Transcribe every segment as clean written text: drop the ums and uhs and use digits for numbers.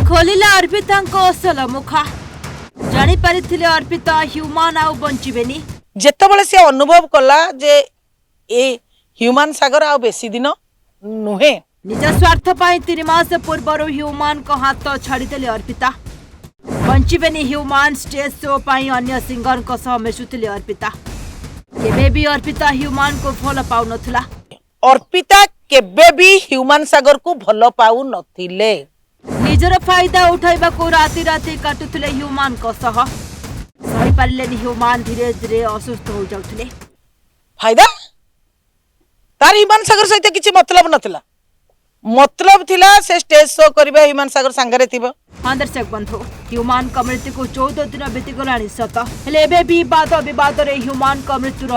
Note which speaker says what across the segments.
Speaker 1: खोलिला अर्पिता असल मुखा जानी पारिथिले अर्पिता ह्यूमान आउ बंचिबेनी
Speaker 2: जेतेबेले से अनुभव कला जे ए ह्यूमान सागर आ बेसी दिन नुहे
Speaker 1: निज स्वार्थ पाई 3 मास पूर्व ह्यूमान को हाथ छाड़ीदेले अर्पिता बंचिबेनी ह्यूमान स्टेज शो पाई अन्य सिंगर को सह मिशुथिले अर्पिता केबे भी अर्पिता ह्यूमान को भल पाउ नथिला
Speaker 2: अर्पिता केबे भी ह्यूमान सागर को भल पाउ नथिले
Speaker 1: निजर फायदा उठाइबा को राति राति काटुथिले ह्यूमान को सह सही पारिलेनी ह्यूमान धीरे धीरे असुस्थ हो जाउथिले
Speaker 2: फायदा तार ह्यूमान सागर सहित किछि मतलब नथिला मतलब थिला से स्टेज शो करबा ह्यूमान सागर संगरे थिबो
Speaker 1: दर्शक बंधु ह्यूमान का मृत्यु को 14 दिन बीतीगलाणी सत हेले एबे भी विवाद रे ह्यूमान का मृत्युर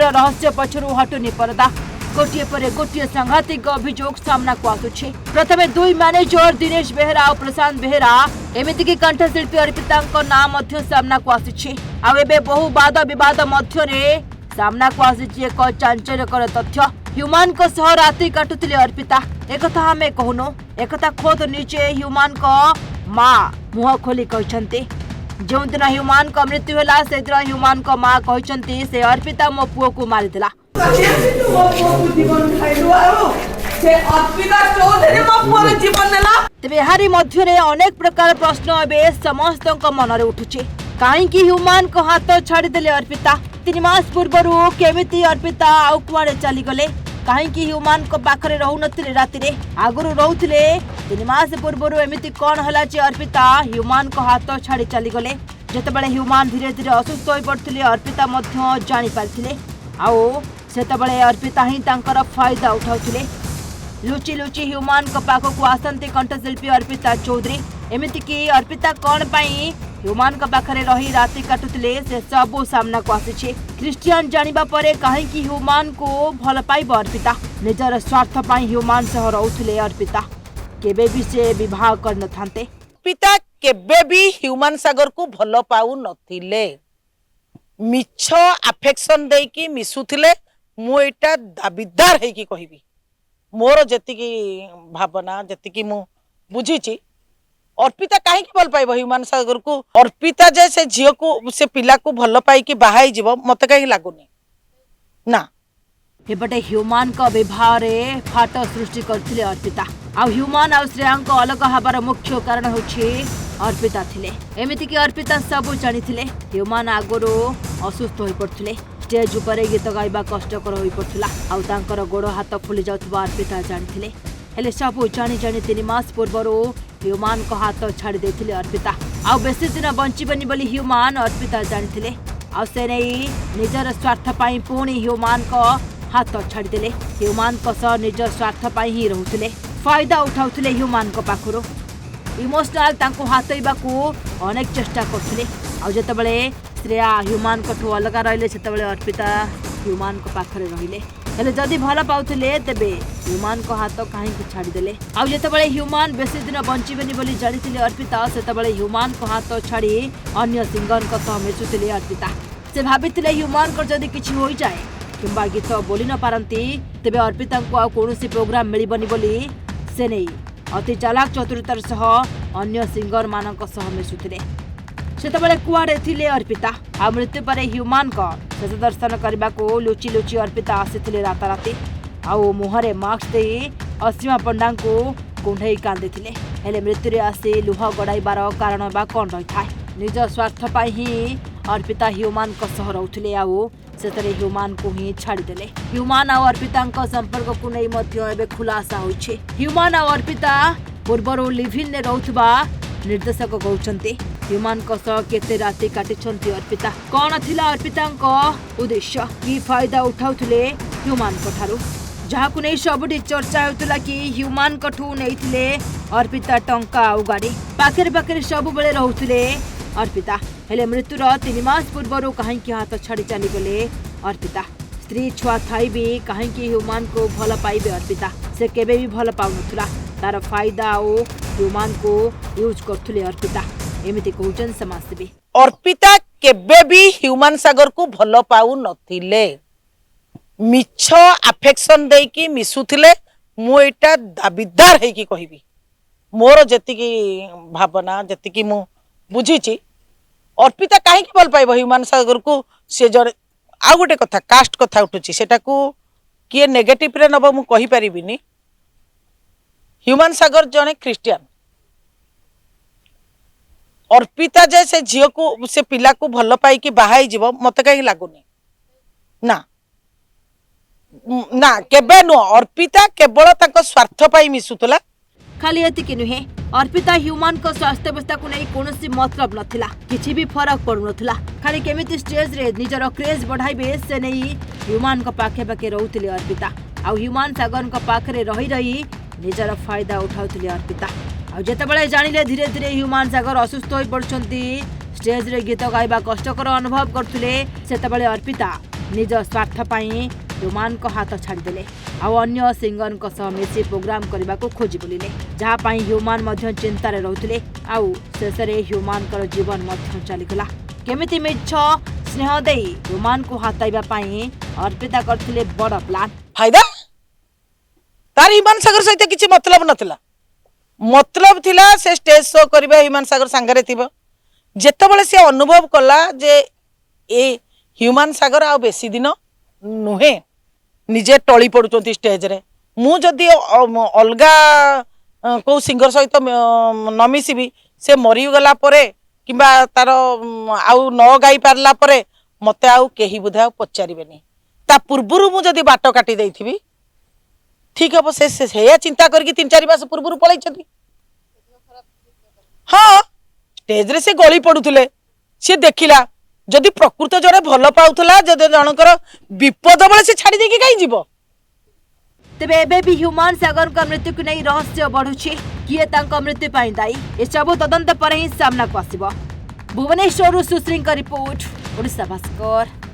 Speaker 1: रहस्य पछरु हटुनी परदा गोटिए पर गोटिए सांघातिक अभियोग सामना को आसुछि प्रथमे दुई मैनेजर दिनेश बेहरा और प्रशांत बेहरा एमिति की कंठशिल्पी अर्पिता नाम मध्य सामना को आसुछि आ एबे बहु वाद विवाद मध्य रे सामना को आसुछि एक चांचल्यकर तथ्य ह्यूमान को सह राति काटुथिले अर्पिता एकथा हमें कहूनो एकथा खोद नीचे ह्यूमान को माँ मुह खोली कहते जो दिन ह्यूमान को मृत्यु है से दिन ह्यूमान को माँ कहते से अर्पिता मो पुओ को मारिदेला तेरे हारी मध्य अनेक प्रकार प्रश्न ए समस्त मन में उठुचे कहीं ह्यूमान को हाथ छाड़ीदेले अर्पिता 3 मास पूर्व केमिति अर्पिता आउ कुआड़े चलीगले कहीं ह्यूमान को पाखरे रहु नथिले राति रे आगुरु रहउथिले 3 मास पूर्व एमिति कौन हला जे अर्पिता ह्यूमान को हाथ छाड़ी चलीगले जेतेबेले ह्यूमान धीरे धीरे असुस्थ होई पड़थिले अर्पिता मध्य जानि पारथिले आउ सेतेबेले अर्पिता ही तांकर फायदा उठाउथिले लुचि लुचि ह्यूमान को पाखक आसंती कंठशिल्पी अर्पिता चौधरी एमिति की अर्पिता कौन पाई ह्यूमान का पाखरे रही राति काटुथिले से सबो सामना को आसीछे क्रिस्टियन जानिबा परे काहे कि ह्यूमान को भल पाइब अर्पिता निजर स्वार्थ पाई ह्यूमान सह रहउथिले अर्पिता केबे भी से विवाह कर न थांते
Speaker 2: पिता केबे भी ह्यूमान सागर को भल पाउ नथिले मिछ अफेक्शन देई कि मिसुथिले मु एटा दाबीदार है कि कहिबी मोर जति की भावना जति की मु बुझीची अर्पिता कहीं भल पाइब ह्यूमान सागर को अर्पिता जे से झील को से पिला को भल पाई कि बाहाई जीव मत कहीं लगुनि ना
Speaker 1: एपटे ह्यूमान का व्यवहार फाट सृष्टि करथिले अर्पिता आ ह्यूमान आ श्रेयांक अलग हबार मुख्य कारण होछि अर्पिता थिले एमिति कि अर्पिता सब जानिथिले ह्यूमान आगरो असुस्थ होई पड़थिले स्टेज ऊपर गीत गाइबा कष्टकर होई पड़थिला आ तांकर गोड़ हाथ फुली जाउतबा अर्पिता जानिथिले हेले सब जानी जानी 3 मास पूर्व ह्यूमान को हाथ छाड़ी देथिले अर्पिता आ बेसी दिन बंचिबनी बोली ह्यूमान अर्पिता जानिथिले आ से नहीं निजर स्वार्थ पाई पुणी ह्यूमान को हाथ छाड़ी देले ह्यूमान को सह निजर स्वार्थ पाई ही रहउथिले फायदा उठाउथिले ह्यूमान को पाखरो इमोशनल तांको हाथइबा को अनेक चेष्टा करथिले आ जतबेले श्रेया ह्यूमान को अलग रहिले सेतबेले अर्पिता ह्यूमान को पाखरे रहिले हेले जदि भल पाउथिले तेबे ह्यूमान को हाथ कहीं छाड़ीदेले आ जेतेबेले ह्यूमान बेसी दिन बंचिबेनी बोली जानिथिले अर्पिता सेतेबेले ह्यूमान को हाथ छाड़ी अन्य सिंगर को सह मिशुथिले अर्पिता से भाबिथिले ह्यूमान को जदि किछि होई जाए किंबा गीत बोली न पारंती तेबे अर्पिता को आ कोनोसी प्रोग्राम मिलिबनी बोली से नहीं अति चालाक चतुरतार सह अन्य सिंगर मानक सह मिशुथिले सेतेबेले कुआडे थिले अर्पिता आ मृत्यु पर ह्यूमान को शेष दर्शन करने को लुचि लुचि अर्पिता आसीथिले राताराति आउ मुहरे मास्क दे असीमा पंडा को कुंढई कांदी हेले मृत्यु रे आसी लुह गड़ाइबार कारण बा कौन रही था निज स्वार्थ पाई ही अर्पिता ह्यूमान को सह रहउथिले आउ सेतरे ह्यूमान को ही छाड़ीदेले ह्यूमान आ अर्पिता संपर्क को नहीं मध्य एबे खुलासा होइछे ह्यूमान आ अर्पिता पूर्वर लिभिन ने रहउथबा निर्देशक कहउछन्ते ह्यूमान को सह केते राति काटिछन्ती अर्पिता कौन थिला अर्पिता उद्देश्य की फायदा उठाउथिले ह्यूमान को ठारू जहाकु नै सबुठी चर्चा होतला कि ह्यूमान कठू नैथिले अर्पिता टंका आ गाड़ी पाखरे पाखरे सब बेले रहउथिले अर्पिता हेले मृत्युर 3 मास पूर्व कहीं हाथ छाड़ी चली गले अर्पिता स्त्री छुआ थाई भी कहीं ह्यूमान को भल पाइबे अर्पिता से केबे भी भल पाउनथुला तार फायदा ओ ह्यूमान को यूज करथुले अर्पिता एमिति कहउचन समाजसेवी
Speaker 2: अर्पिता केबे भी ह्यूमान सागर को भल पाउ नथिले मिछ अफेक्शन देई कि मिसुथिले मु एटा दाबीदार है कि कहिबी मोर जेतिकी भावना जेतिकी मु बुझीची अर्पिता कहीं भल पाइब ह्यूमान सागर को से जड़े आ गोटे कथा कास्ट कथा उठुची सेटा को किए नेगेटिव रे नब मु कहि परिबिनी ह्यूमान सागर जने क्रिश्चियन अर्पिता जे से झील को से पिला को भल पाई कि बाहाई जीव मते कहीं लागुनी ना ना केबे नु अर्पिता केवल ताको स्वार्थ पाई मिसुतला
Speaker 1: खाली एतिକି नुहे अर्पिता ह्यूमान को स्वास्थ्य अवस्था को नहीं कौन मतलब नथिला किछि भी फरक पड़ु नथिला खाली केमिति स्टेज रे निजर क्रेज बढ़ाइबे से नहीं ह्यूमान को पाखे पाखे रहउतिले अर्पिता आ ह्यूमान सागर को पाखरे रही रही निजर फायदा उठाउतिले अर्पिता आ जेतेबेले जानिले धीरे धीरे ह्यूमान सागर असुस्थ होई पड़छंती स्टेज रे गीत गाइबा कष्टकर अनुभव करथिले सेतेबेले अर्पिता निज स्वार्थ पाई ह्यूमान को हाथ छाड़देले आउ अन्य सिंगर को सह मिसी प्रोग्राम करने को खोजी बुलिले जहाँ पाई ह्यूमान मध्य चिंतार रहते आउ शेष में ह्यूमान कर जीवन मध्य चलीगला केमिति मिछ स्नेह दे ह्यूमान को हटाइबा पाई अर्पिता करथिले बड़ प्लान
Speaker 2: फायदा तार ह्यूमान सागर सहित किसी मतलब नथिला मतलब थिला से स्टेज शो करबा ह्यूमान सागर संगरे थिबो जेतेबेले से अनुभव कला जे ए ह्यूमान सागर आ बेसी दिन नुहे निजे टली पड़ुचंती स्टेज रे मु जदि अलगा को सिंगर सहित न मिसिबी से मरी गला परे किंबा तार आउ न गाई पारला परे मते आउ केही बुधा पचारिबेनी ता पूर्वरु मु जदि बाट काटी देइथिबी ठीक हम से चिंता करके 3-4 मास पूर्व पलैछथि हाँ स्टेज रे से गली पड़ुथिले से देखिला जदि प्रकृत जड़े भल पाउथला जदि जनकर विपद बेले से छाड़ी देके कहीं जीव
Speaker 1: तेबे एबे भी ह्यूमान सागर का मृत्यु को नहीं रहस्य बढ़ुछि किए तांका मृत्यु पाई दायी ए सब तदंत पर ही सामना को आसिबो भुवनेश्वर सुश्री का रिपोर्ट ओडिशा भास्कर।